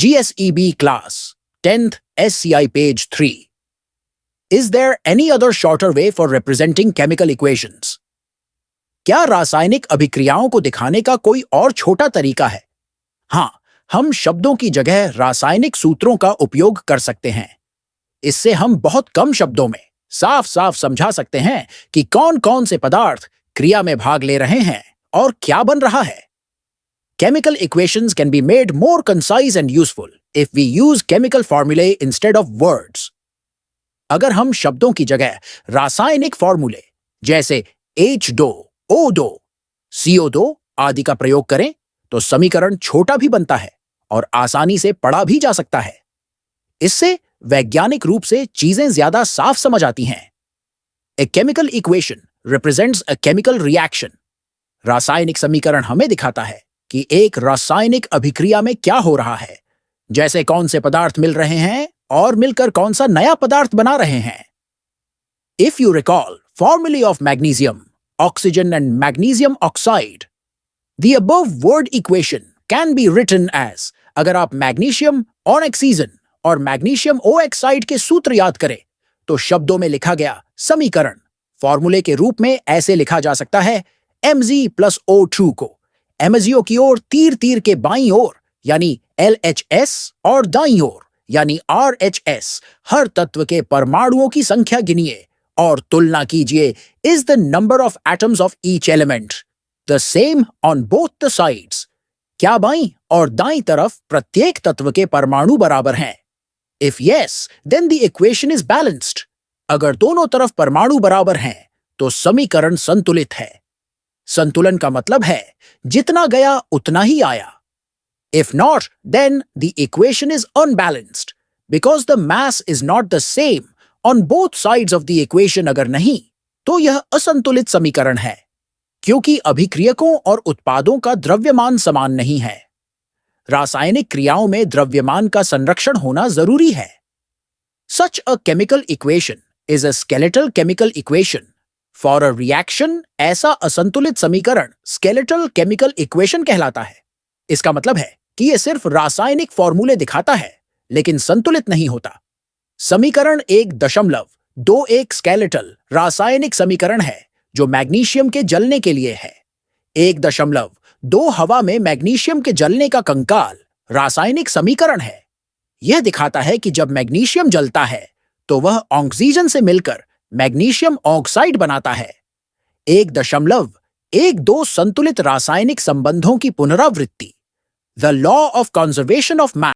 GSEB class, 10th SCI page 3. Is there any other shorter way for representing chemical equations? क्या रासायनिक अभिक्रियाओं को दिखाने का कोई और छोटा तरीका है? हाँ, हम शब्दों की जगह रासायनिक सूत्रों का उपयोग कर सकते हैं। इससे हम बहुत कम शब्दों में साफ साफ समझा सकते हैं कि कौन कौन से पदार्थ क्रिया में भाग ले रहे हैं और क्या बन रहा है। Chemical equations can be made more concise and useful if we use chemical formulae instead of words. अगर हम शब्दों की जगह रासायनिक फॉर्मूले जैसे H2, O2, CO2 आदि का प्रयोग करें तो समीकरण छोटा भी बनता है और आसानी से पढ़ा भी जा सकता है। इससे वैज्ञानिक रूप से चीजें ज्यादा साफ समझ आती हैं। A chemical equation represents a chemical reaction. रासायनिक समीकरण हमें दिखाता है कि एक रासायनिक अभिक्रिया में क्या हो रहा है, जैसे कौन से पदार्थ मिल रहे हैं और मिलकर कौन सा नया पदार्थ बना रहे हैं। If you recall formulae of magnesium, oxygen and magnesium oxide, the above word equation can be written as, अगर आप मैग्नीशियम ऑक्सीजन और मैग्नीशियम ओऑक्साइड के सूत्र याद करें तो शब्दों में लिखा गया समीकरण फॉर्मूले के रूप में ऐसे लिखा जा सकता है Mg प्लस O2 को MgO की ओर तीर तीर के बाईं ओर यानी LHS और दाईं ओर यानी RHS हर तत्व के परमाणुओं की संख्या गिनिए और तुलना कीजिए। Is the number of atoms of each element the same on both the sides? क्या बाईं और दाईं तरफ प्रत्येक तत्व के परमाणु बराबर हैं? If yes, then the equation is balanced. अगर दोनों तरफ परमाणु बराबर हैं तो समीकरण संतुलित है। संतुलन का मतलब है जितना गया उतना ही आया। If not, then the equation is unbalanced because the mass is not the same on both sides of the equation। अगर नहीं तो यह असंतुलित समीकरण है क्योंकि अभिक्रियकों और उत्पादों का द्रव्यमान समान नहीं है। रासायनिक क्रियाओं में द्रव्यमान का संरक्षण होना जरूरी है। Such a chemical equation is a skeletal chemical equation. For a reaction, ऐसा असंतुलित समीकरण skeletal chemical equation कहलाता है। इसका मतलब है कि यह सिर्फ रासायनिक फॉर्मूले दिखाता है लेकिन संतुलित नहीं होता। समीकरण 1.21 स्केलेटल रासायनिक समीकरण है जो मैग्नीशियम के जलने के लिए है। 1.2 हवा में मैग्नीशियम के जलने का कंकाल रासायनिक समीकरण है। यह दिखाता है कि जब मैग्नीशियम जलता है तो वह ऑक्सीजन से मिलकर मैग्नीशियम ऑक्साइड बनाता है। 1.12 संतुलित रासायनिक संबंधों की पुनरावृत्ति। The law of conservation of mass